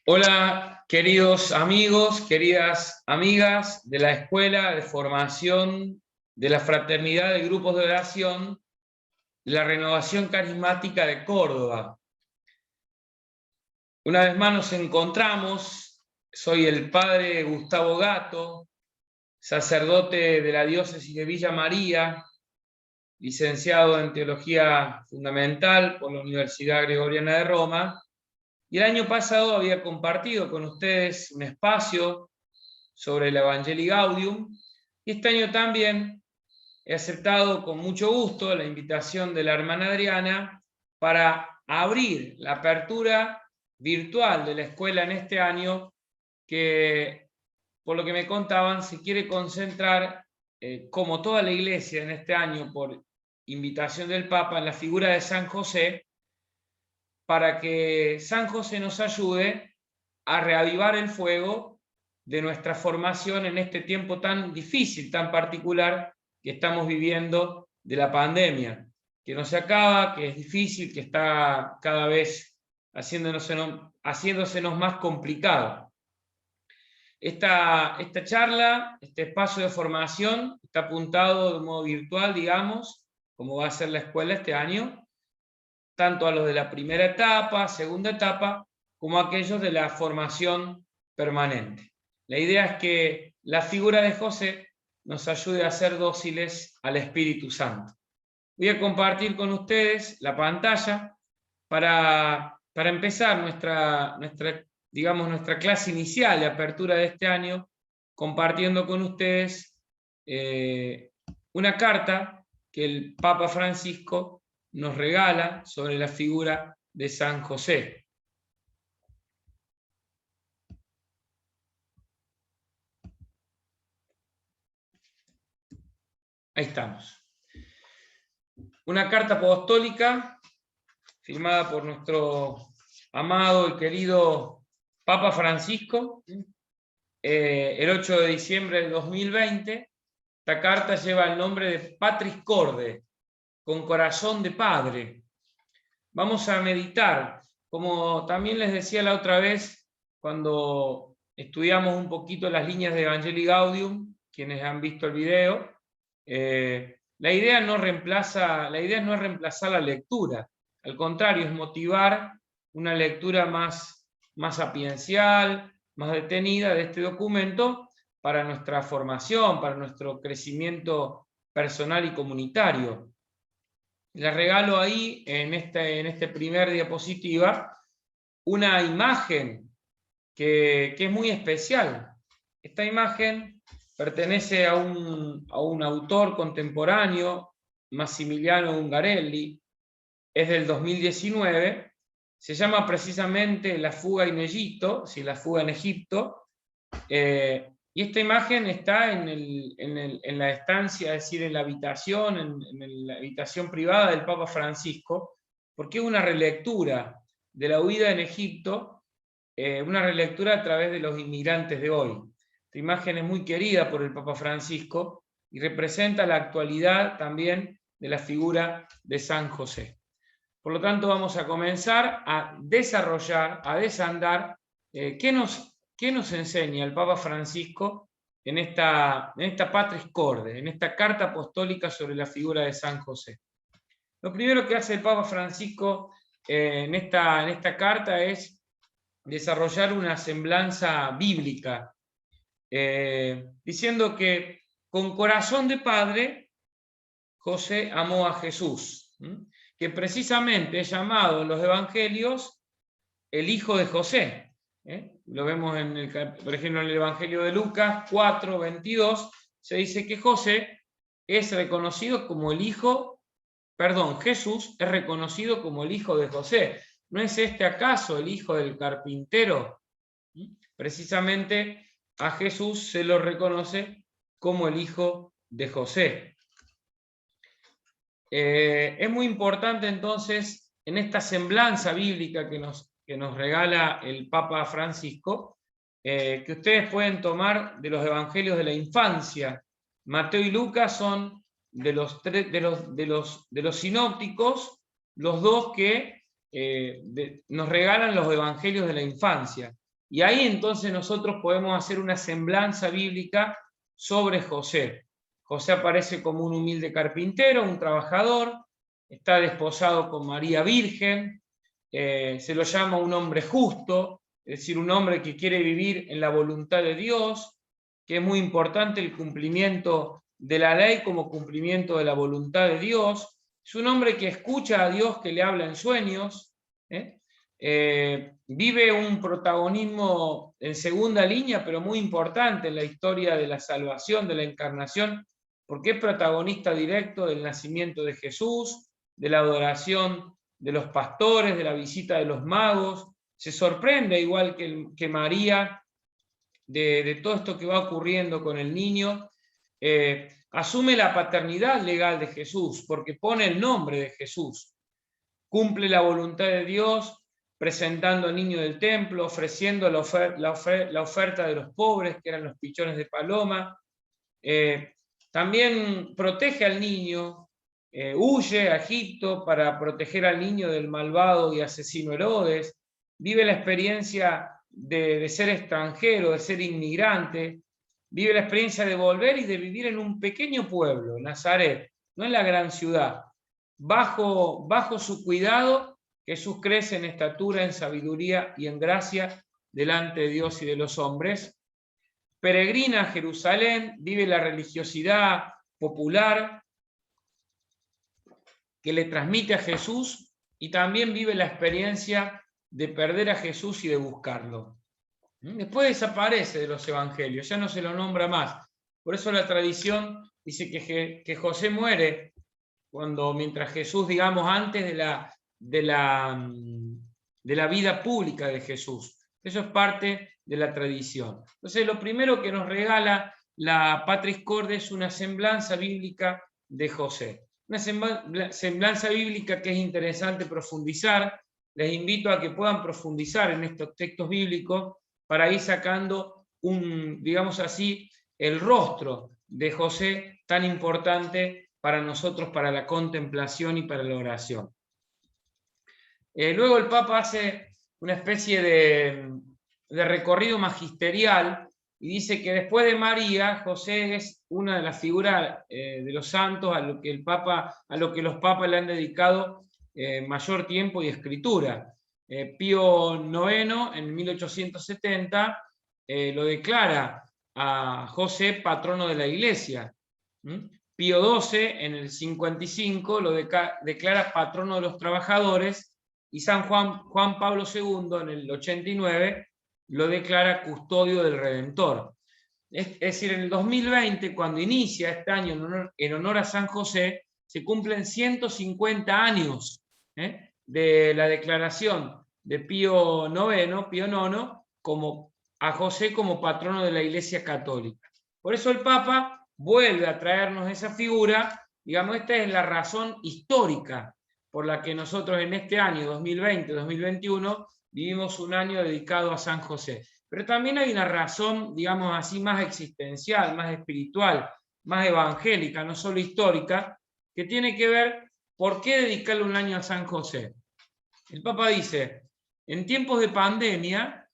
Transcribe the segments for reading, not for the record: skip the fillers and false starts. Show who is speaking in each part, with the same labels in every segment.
Speaker 1: Hola, queridos amigos, queridas amigas de la Escuela de Formación de la Fraternidad de Grupos de Oración de la Renovación Carismática de Córdoba. Una vez más nos encontramos. Soy el padre Gustavo Gatto, sacerdote de la diócesis de Villa María, licenciado en Teología Fundamental por la Universidad Gregoriana de Roma. Y el año pasado había compartido con ustedes un espacio sobre el Evangelii Gaudium, y este año también he aceptado con mucho gusto la invitación de la hermana Adriana para abrir la apertura virtual de la escuela en este año, que por lo que me contaban se quiere concentrar, como toda la Iglesia en este año por invitación del Papa, en la figura de San José, para que San José nos ayude a reavivar el fuego de nuestra formación en este tiempo tan difícil, tan particular que estamos viviendo de la pandemia, que no se acaba, que es difícil, que está cada vez haciéndosenos más complicado. Esta charla, este espacio de formación, está apuntado de modo virtual, digamos, como va a ser la escuela este año, tanto a los de la primera etapa, segunda etapa, como a aquellos de la formación permanente. La idea es que la figura de José nos ayude a ser dóciles al Espíritu Santo. Voy a compartir con ustedes la pantalla para empezar nuestra clase inicial de apertura de este año, compartiendo con ustedes una carta que el Papa Francisco nos regala sobre la figura de San José. Ahí estamos. Una carta apostólica firmada por nuestro amado y querido Papa Francisco, el 8 de diciembre de 2020. Esta carta lleva el nombre de Patris Corde, con corazón de padre. Vamos a meditar, como también les decía la otra vez, cuando estudiamos un poquito las líneas de Evangelii Gaudium, quienes han visto el video, la idea no es reemplazar la lectura, al contrario, es motivar una lectura más sapiencial, más detenida de este documento para nuestra formación, para nuestro crecimiento personal y comunitario. Les regalo ahí, en este primer diapositiva, una imagen que es muy especial. Esta imagen pertenece a un autor contemporáneo, Massimiliano Ungarelli, es del 2019, se llama precisamente La fuga en Egipto, La fuga en Egipto, y esta imagen está en la estancia, es decir, en la habitación, en la habitación privada del Papa Francisco, porque es una relectura de la huida en Egipto, una relectura a través de los inmigrantes de hoy. Esta imagen es muy querida por el Papa Francisco y representa la actualidad también de la figura de San José. Por lo tanto, vamos a comenzar a desarrollar, a desandar qué nos enseña el Papa Francisco en esta Patris Corde, en esta carta apostólica sobre la figura de San José. Lo primero que hace el Papa Francisco en esta carta es desarrollar una semblanza bíblica, diciendo que con corazón de padre José amó a Jesús, que precisamente es llamado en los evangelios el hijo de José. Lo vemos por ejemplo en el Evangelio de Lucas 4:22, se dice que José es reconocido como Jesús es reconocido como el hijo de José. ¿No es este acaso el hijo del carpintero? Precisamente a Jesús se lo reconoce como el hijo de José. Es muy importante entonces, en esta semblanza bíblica que nos regala el Papa Francisco, que ustedes pueden tomar de los evangelios de la infancia. Mateo y Lucas son de los sinópticos, los dos que nos regalan los evangelios de la infancia. Y ahí entonces nosotros podemos hacer una semblanza bíblica sobre José. José aparece como un humilde carpintero, un trabajador, está desposado con María Virgen, se lo llama un hombre justo, es decir, un hombre que quiere vivir en la voluntad de Dios, que es muy importante el cumplimiento de la ley como cumplimiento de la voluntad de Dios. Es un hombre que escucha a Dios que le habla en sueños, vive un protagonismo en segunda línea, pero muy importante en la historia de la salvación, de la encarnación, porque es protagonista directo del nacimiento de Jesús, de la adoración de los pastores, de la visita de los magos. Se sorprende, igual que María, de todo esto que va ocurriendo con el niño. Asume la paternidad legal de Jesús, porque pone el nombre de Jesús. Cumple la voluntad de Dios, presentando al niño del templo, ofreciendo la oferta de los pobres, que eran los pichones de paloma. También protege al niño, huye a Egipto para proteger al niño del malvado y asesino Herodes. Vive la experiencia de ser extranjero, de ser inmigrante. Vive la experiencia de volver y de vivir en un pequeño pueblo, Nazaret, no en la gran ciudad. Bajo su cuidado, Jesús crece en estatura, en sabiduría y en gracia delante de Dios y de los hombres. Peregrina a Jerusalén, vive la religiosidad popular que le transmite a Jesús y también vive la experiencia de perder a Jesús y de buscarlo. Después desaparece de los evangelios, ya no se lo nombra más. Por eso la tradición dice que José muere mientras Jesús, digamos, antes de la vida pública de Jesús. Eso es parte de la tradición. Entonces, lo primero que nos regala la Patris Corde es una semblanza bíblica de José. Una semblanza bíblica que es interesante profundizar. Les invito a que puedan profundizar en estos textos bíblicos para ir sacando digamos así, el rostro de José tan importante para nosotros, para la contemplación y para la oración. Luego el Papa hace una especie de recorrido magisterial y dice que después de María, José es una de las figuras de los santos a lo que los papas le han dedicado mayor tiempo y escritura. Pío IX en 1870 lo declara a José patrono de la Iglesia. Pío XII en el 55 lo declara patrono de los trabajadores y San Juan Pablo II en el 89 lo declara custodio del Redentor. Es decir, en el 2020, cuando inicia este año en honor a San José, se cumplen 150 años de la declaración de Pío IX, a José como patrono de la Iglesia Católica. Por eso el Papa vuelve a traernos esa figura. Digamos, esta es la razón histórica por la que nosotros en este año 2020-2021 vivimos un año dedicado a San José. Pero también hay una razón, digamos así, más existencial, más espiritual, más evangélica, no solo histórica, que tiene que ver por qué dedicarle un año a San José. El Papa dice, en tiempos de pandemia,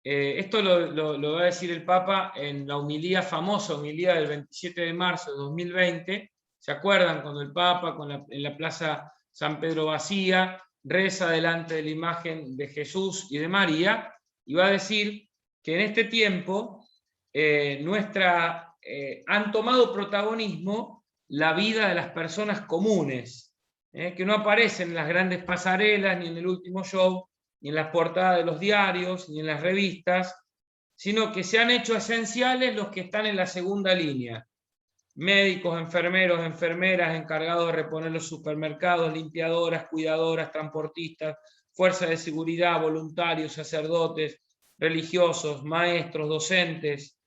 Speaker 1: esto lo va a decir el Papa en la famosa homilía del 27 de marzo de 2020, ¿se acuerdan? Cuando el Papa en la Plaza San Pedro vacía, reza delante de la imagen de Jesús y de María, y va a decir que en este tiempo han tomado protagonismo la vida de las personas comunes, que no aparecen en las grandes pasarelas, ni en el último show, ni en las portadas de los diarios, ni en las revistas, sino que se han hecho esenciales los que están en la segunda línea. Médicos, enfermeros, enfermeras, encargados de reponer los supermercados, limpiadoras, cuidadoras, transportistas, fuerzas de seguridad, voluntarios, sacerdotes, religiosos, maestros, docentes,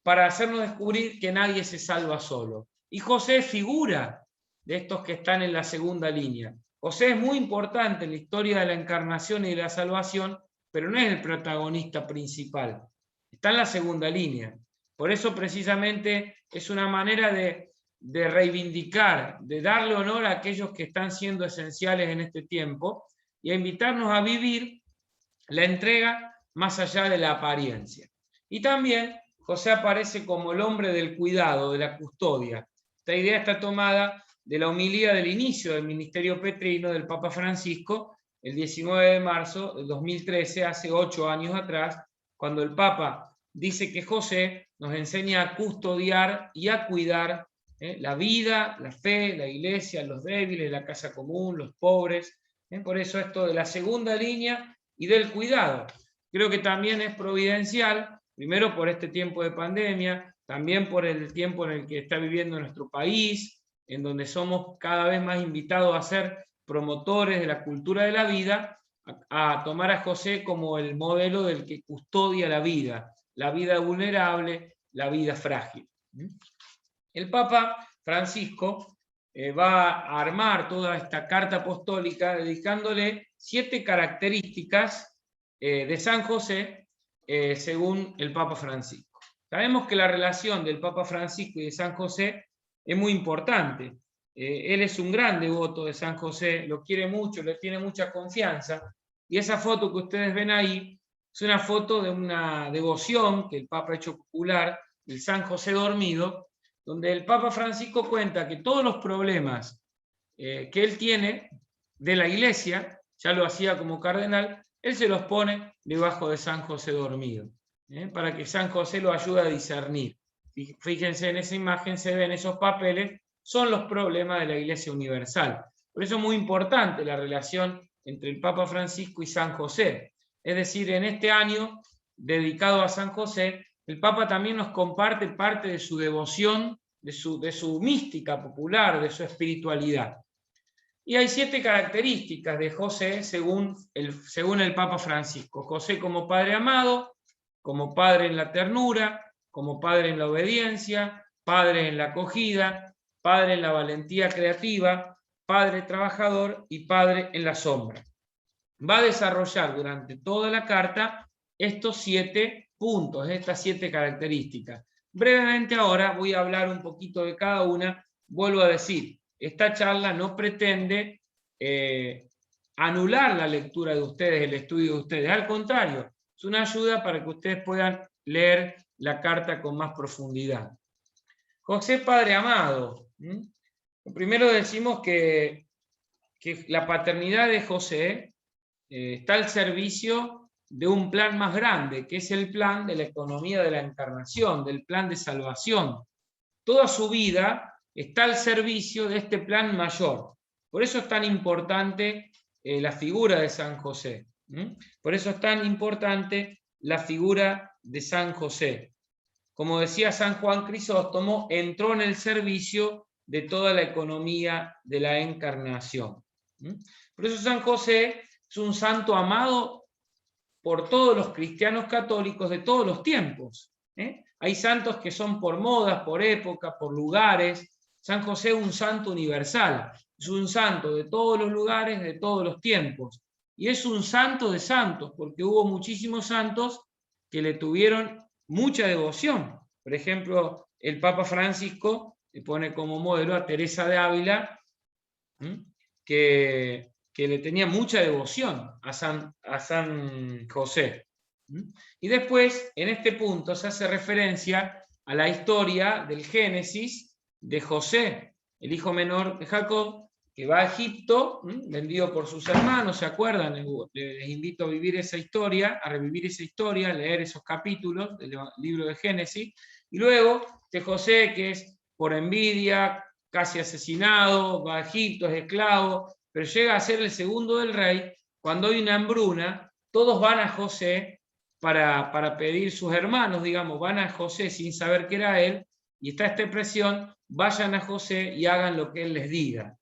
Speaker 1: para hacernos descubrir que nadie se salva solo. Y José es figura de estos que están en la segunda línea. José es muy importante en la historia de la encarnación y de la salvación, pero no es el protagonista principal. Está en la segunda línea. Por eso precisamente es una manera de reivindicar, de darle honor a aquellos que están siendo esenciales en este tiempo y a invitarnos a vivir la entrega más allá de la apariencia. Y también José aparece como el hombre del cuidado, de la custodia. Esta idea está tomada de la homilía del inicio del ministerio petrino del Papa Francisco, el 19 de marzo del 2013, hace 8 años atrás, cuando el Papa dice que José nos enseña a custodiar y a cuidar la vida, la fe, la iglesia, los débiles, la casa común, los pobres. Por eso esto de la segunda línea y del cuidado. Creo que también es providencial, primero por este tiempo de pandemia, también por el tiempo en el que está viviendo nuestro país, en donde somos cada vez más invitados a ser promotores de la cultura de la vida, a tomar a José como el modelo del que custodia la vida vulnerable, la vida frágil. El Papa Francisco va a armar toda esta carta apostólica dedicándole 7 características de San José según el Papa Francisco. Sabemos que la relación del Papa Francisco y de San José es muy importante. Él es un gran devoto de San José, lo quiere mucho, le tiene mucha confianza, y esa foto que ustedes ven ahí es una foto de una devoción que el Papa ha hecho popular, el San José dormido, donde el Papa Francisco cuenta que todos los problemas que él tiene de la iglesia, ya lo hacía como cardenal, él se los pone debajo de San José dormido, para que San José lo ayude a discernir. Fíjense, en esa imagen se ven esos papeles, son los problemas de la Iglesia Universal. Por eso es muy importante la relación entre el Papa Francisco y San José. Es decir, en este año dedicado a San José, el Papa también nos comparte parte de su devoción, de su mística popular, de su espiritualidad. Y hay 7 características de José según el Papa Francisco. José como padre amado, como padre en la ternura, como padre en la obediencia, padre en la acogida, padre en la valentía creativa, padre trabajador y padre en la sombra. Va a desarrollar durante toda la carta estos 7 puntos, estas 7 características. Brevemente ahora voy a hablar un poquito de cada una. Vuelvo a decir, esta charla no pretende anular la lectura de ustedes, el estudio de ustedes. Al contrario, es una ayuda para que ustedes puedan leer la carta con más profundidad. José, padre amado. Primero decimos que la paternidad de José está al servicio de un plan más grande, que es el plan de la economía de la encarnación, del plan de salvación. Toda su vida está al servicio de este plan mayor. Por eso es tan importante la figura de San José. Por eso es tan importante la figura de San José. Como decía San Juan Crisóstomo, entró en el servicio de toda la economía de la encarnación. Por eso San José es un santo amado por todos los cristianos católicos de todos los tiempos. Hay santos que son por modas, por época, por lugares. San José es un santo universal, es un santo de todos los lugares, de todos los tiempos. Y es un santo de santos, porque hubo muchísimos santos que le tuvieron mucha devoción. Por ejemplo, el Papa Francisco le pone como modelo a Teresa de Ávila, que le tenía mucha devoción a San José. Y después, en este punto, se hace referencia a la historia del Génesis de José, el hijo menor de Jacob, que va a Egipto, vendido por sus hermanos, ¿se acuerdan? Les invito a vivir esa historia, a revivir esa historia, a leer esos capítulos del libro de Génesis, y luego de José, que es por envidia, casi asesinado, va a Egipto, es esclavo, pero llega a ser el segundo del rey. Cuando hay una hambruna, todos van a José para pedir, sus hermanos, digamos, van a José sin saber que era él, y está esta expresión, vayan a José y hagan lo que él les diga.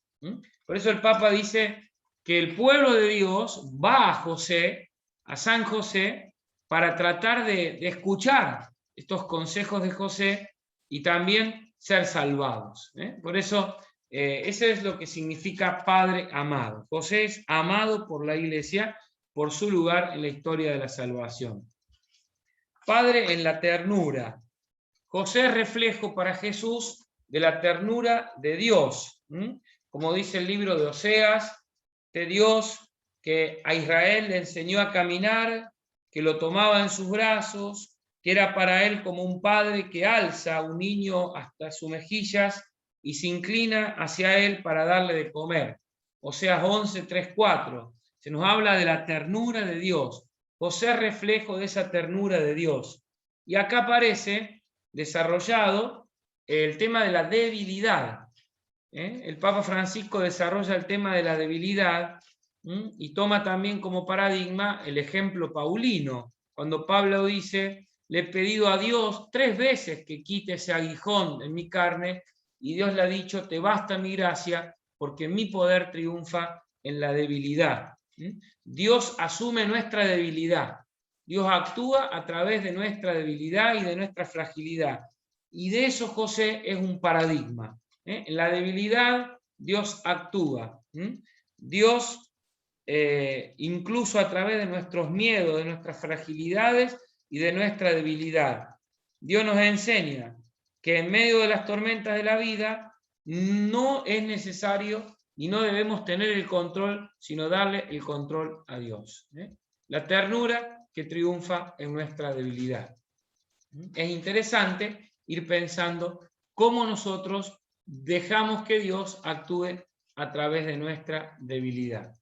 Speaker 1: Por eso el Papa dice que el pueblo de Dios va a José, a San José, para tratar de escuchar estos consejos de José y también ser salvados. Por eso, eso es lo que significa Padre amado. José es amado por la Iglesia por su lugar en la historia de la salvación. Padre en la ternura. José es reflejo para Jesús de la ternura de Dios. Como dice el libro de Oseas, de Dios que a Israel le enseñó a caminar, que lo tomaba en sus brazos, que era para él como un padre que alza a un niño hasta sus mejillas y se inclina hacia él para darle de comer. Oseas 11, 3, 4. Se nos habla de la ternura de Dios. José es reflejo de esa ternura de Dios. Y acá aparece desarrollado el tema de la debilidad. El Papa Francisco desarrolla el tema de la debilidad y toma también como paradigma el ejemplo paulino, cuando Pablo dice: le he pedido a Dios 3 veces que quite ese aguijón en mi carne, y Dios le ha dicho: te basta mi gracia, porque mi poder triunfa en la debilidad. Dios asume nuestra debilidad, Dios actúa a través de nuestra debilidad y de nuestra fragilidad, y de eso José es un paradigma. En la debilidad Dios actúa. Dios, incluso a través de nuestros miedos, de nuestras fragilidades y de nuestra debilidad, Dios nos enseña que en medio de las tormentas de la vida no es necesario y no debemos tener el control, sino darle el control a Dios. La ternura que triunfa en nuestra debilidad. Es interesante ir pensando cómo nosotros dejamos que Dios actúe a través de nuestra debilidad.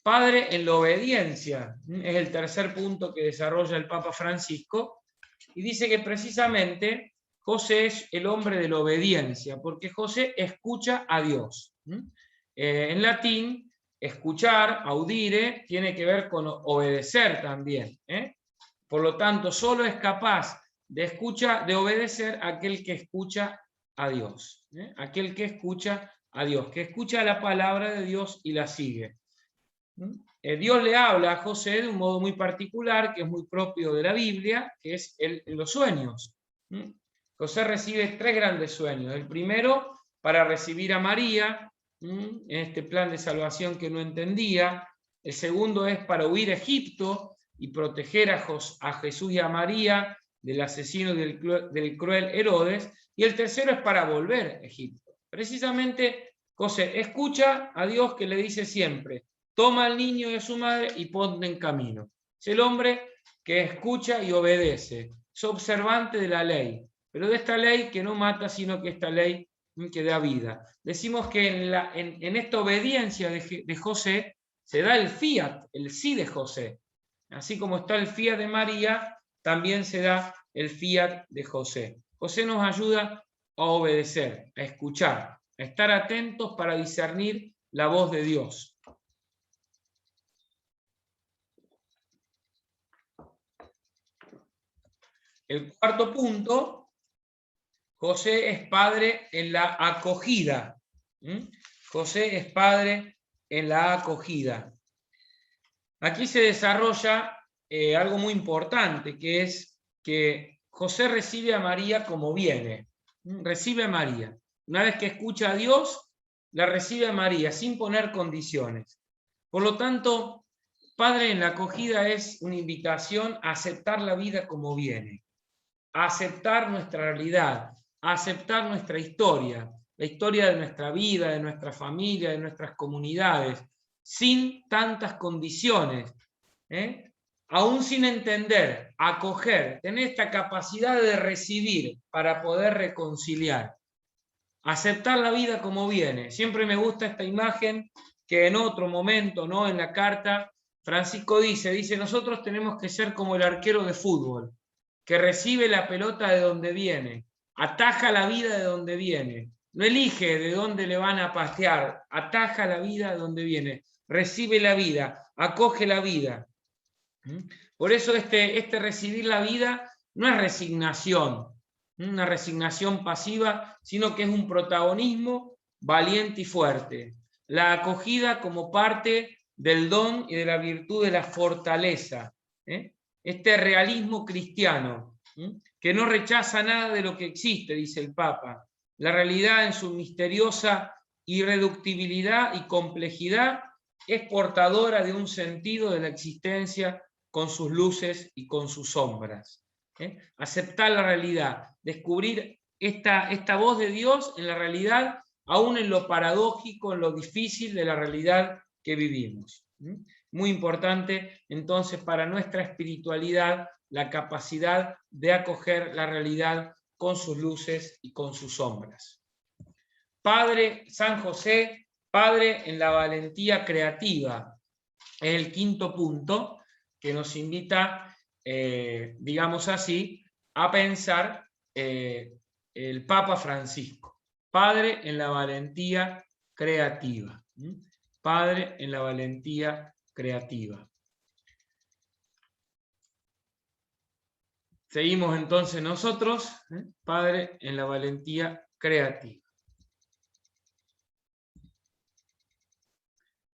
Speaker 1: Padre en la obediencia, es el tercer punto que desarrolla el Papa Francisco, y dice que precisamente José es el hombre de la obediencia, porque José escucha a Dios. En latín, escuchar, audire, tiene que ver con obedecer también. Por lo tanto, solo es capaz de obedecer a aquel que escucha a Dios. Aquel que escucha a Dios, que escucha la palabra de Dios y la sigue. Dios le habla a José de un modo muy particular, que es muy propio de la Biblia, que es los sueños. José recibe 3 grandes sueños. El primero, para recibir a María, en este plan de salvación que no entendía. El segundo es para huir a Egipto y proteger a Jesús y a María del asesino del cruel Herodes. Y el tercero es para volver a Egipto. Precisamente José escucha a Dios, que le dice siempre: toma al niño de su madre y ponte en camino. Es el hombre que escucha y obedece, es observante de la ley, pero de esta ley que no mata, sino que esta ley que da vida. Decimos que en esta obediencia de José se da el fiat, el sí de José. Así como está el fiat de María, también se da el fiat de José. José nos ayuda a obedecer, a escuchar, a estar atentos para discernir la voz de Dios. El cuarto punto: José es padre en la acogida. José es padre en la acogida. Aquí se desarrolla algo muy importante, que es que José recibe a María como viene. Recibe a María. Una vez que escucha a Dios, la recibe a María sin poner condiciones. Por lo tanto, padre en la acogida es una invitación a aceptar la vida como viene, a aceptar nuestra realidad, a aceptar nuestra historia, la historia de nuestra vida, de nuestra familia, de nuestras comunidades, sin tantas condiciones, aún sin entender, acoger, tener esta capacidad de recibir para poder reconciliar, aceptar la vida como viene. Siempre me gusta esta imagen que en otro momento, ¿no?, en la carta, Francisco dice, nosotros tenemos que ser como el arquero de fútbol, que recibe la pelota de donde viene, ataja la vida de donde viene, no elige de dónde le van a patear, ataja la vida de donde viene, recibe la vida, acoge la vida. Por eso este recibir la vida no es resignación, una resignación pasiva, sino que es un protagonismo valiente y fuerte. La acogida como parte del don y de la virtud de la fortaleza. Este realismo cristiano, que no rechaza nada de lo que existe, dice el Papa. La realidad en su misteriosa irreductibilidad y complejidad es portadora de un sentido de la existencia con sus luces y con sus sombras. Aceptar la realidad, descubrir esta voz de Dios en la realidad, aún en lo paradójico, en lo difícil de la realidad que vivimos. Muy importante, entonces, para nuestra espiritualidad, la capacidad de acoger la realidad con sus luces y con sus sombras. Padre, San José, Padre en la valentía creativa, es el quinto punto que nos invita, digamos así, a pensar el Papa Francisco. Padre en la valentía creativa. Padre en la valentía creativa. Seguimos entonces nosotros, Padre en la valentía creativa.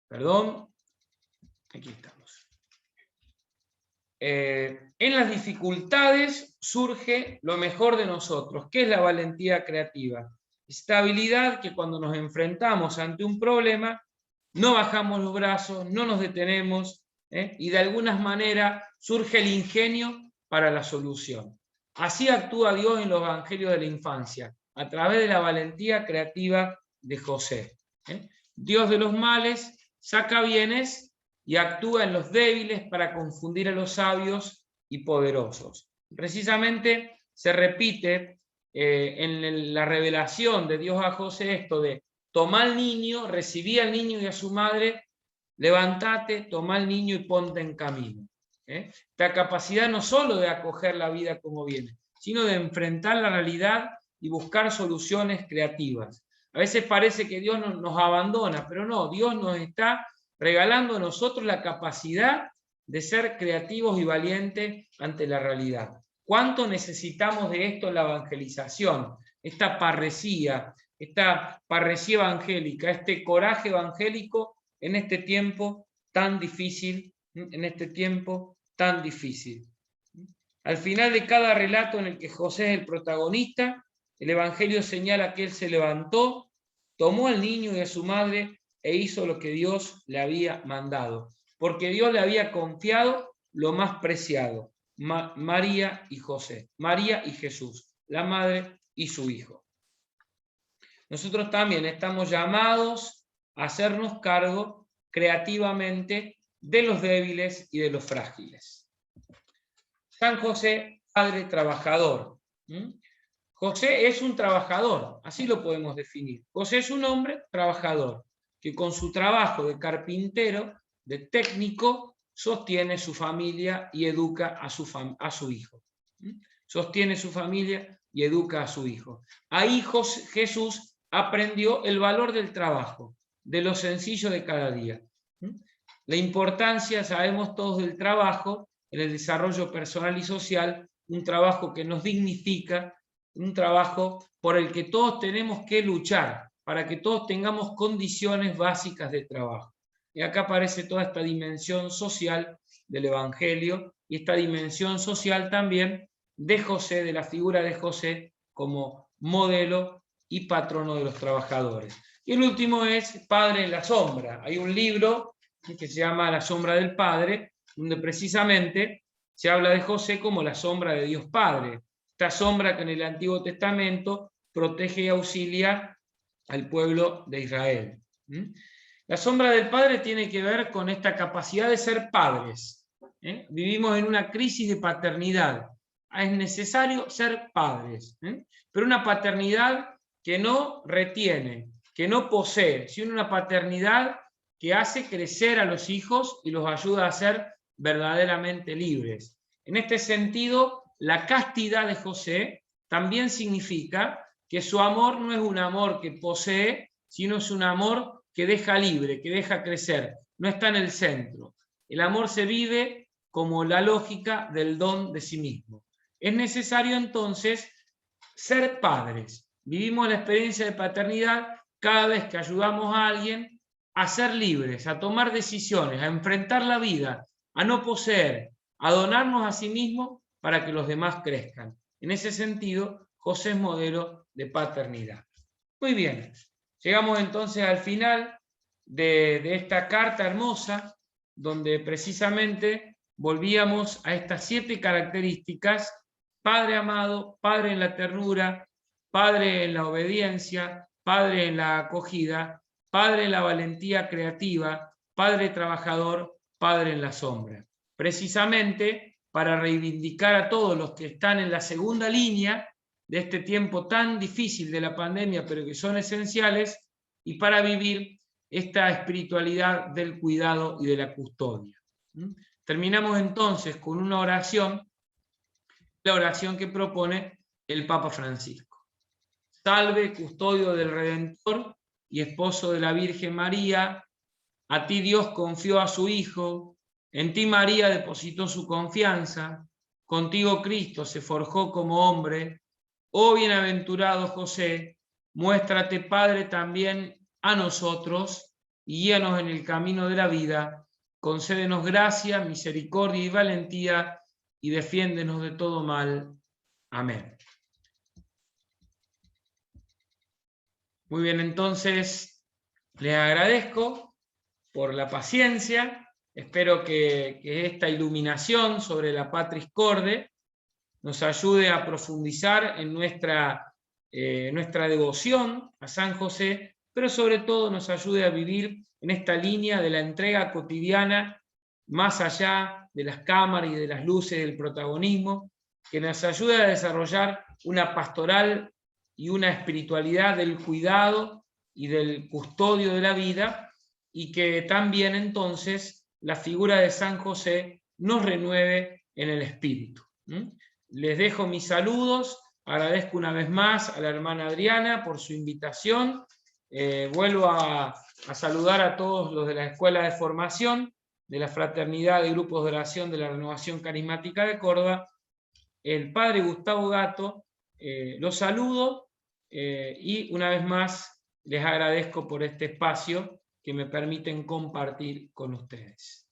Speaker 1: Perdón, aquí estamos. En las dificultades surge lo mejor de nosotros. ¿Qué es la valentía creativa? Esta habilidad que cuando nos enfrentamos ante un problema, no bajamos los brazos, no nos detenemos, y de alguna manera surge el ingenio para la solución. Así actúa Dios en los evangelios de la infancia, a través de la valentía creativa de José. Dios de los males saca bienes y actúa en los débiles para confundir a los sabios y poderosos. Precisamente se repite en la revelación de Dios a José esto de: tomá al niño, recibí al niño y a su madre, levántate, tomá al niño y ponte en camino. La capacidad no solo de acoger la vida como viene, sino de enfrentar la realidad y buscar soluciones creativas. A veces parece que Dios nos abandona, pero no, Dios nos está regalando a nosotros la capacidad de ser creativos y valientes ante la realidad. ¿Cuánto necesitamos de esto en la evangelización? Esta parresía evangélica, este coraje evangélico en este tiempo tan difícil, Al final de cada relato en el que José es el protagonista, el Evangelio señala que él se levantó, tomó al niño y a su madre e hizo lo que Dios le había mandado, porque Dios le había confiado lo más preciado, María y José, María y Jesús, la madre y su hijo. Nosotros también estamos llamados a hacernos cargo creativamente de los débiles y de los frágiles. San José, padre trabajador. José es un trabajador, así lo podemos definir. José es un hombre trabajador, que con su trabajo de carpintero, de técnico, sostiene su familia y educa a su hijo. Sostiene su familia y educa a su hijo. Ahí Jesús aprendió el valor del trabajo, de lo sencillo de cada día. La importancia, sabemos todos, del trabajo en el desarrollo personal y social, un trabajo que nos dignifica, un trabajo por el que todos tenemos que luchar, para que todos tengamos condiciones básicas de trabajo. Y acá aparece toda esta dimensión social del Evangelio y esta dimensión social también de José, de la figura de José como modelo y patrono de los trabajadores. Y el último es Padre en la sombra. Hay un libro que se llama La sombra del Padre, donde precisamente se habla de José como la sombra de Dios Padre. Esta sombra que en el Antiguo Testamento protege y auxilia al pueblo de Israel. La sombra del Padre tiene que ver con esta capacidad de ser padres. Vivimos en una crisis de paternidad. Es necesario ser padres, pero una paternidad que no retiene, que no posee, sino una paternidad que hace crecer a los hijos y los ayuda a ser verdaderamente libres. En este sentido, la castidad de José también significa que su amor no es un amor que posee, sino es un amor que deja libre, que deja crecer, no está en el centro. El amor se vive como la lógica del don de sí mismo. Es necesario entonces ser padres. Vivimos la experiencia de paternidad cada vez que ayudamos a alguien a ser libres, a tomar decisiones, a enfrentar la vida, a no poseer, a donarnos a sí mismo para que los demás crezcan. En ese sentido, José es modelo de paternidad. Muy bien, llegamos entonces al final de esta carta hermosa, donde precisamente volvíamos a estas 7 características: Padre amado, Padre en la ternura, Padre en la obediencia, Padre en la acogida, Padre en la valentía creativa, padre trabajador, padre en la sombra. Precisamente para reivindicar a todos los que están en la segunda línea de este tiempo tan difícil de la pandemia, pero que son esenciales, y para vivir esta espiritualidad del cuidado y de la custodia. Terminamos entonces con una oración, la oración que propone el Papa Francisco. Salve, custodio del Redentor y esposo de la Virgen María, a ti Dios confió a su Hijo, en ti María depositó su confianza, contigo Cristo se forjó como hombre. Oh bienaventurado José, muéstrate Padre también a nosotros y guíanos en el camino de la vida, concédenos gracia, misericordia y valentía y defiéndenos de todo mal. Amén. Muy bien, entonces les agradezco por la paciencia. Espero que esta iluminación sobre la Patris Corde nos ayude a profundizar en nuestra devoción a San José, pero sobre todo nos ayude a vivir en esta línea de la entrega cotidiana, más allá de las cámaras y de las luces del protagonismo, que nos ayude a desarrollar una pastoral y una espiritualidad del cuidado y del custodio de la vida, y que también entonces la figura de San José nos renueve en el espíritu. Les dejo mis saludos, agradezco una vez más a la hermana Adriana por su invitación, vuelvo a saludar a todos los de la Escuela de Formación, de la Fraternidad de Grupos de Oración de la Renovación Carismática de Córdoba, el padre Gustavo Gato, los saludo y una vez más les agradezco por este espacio que me permiten compartir con ustedes.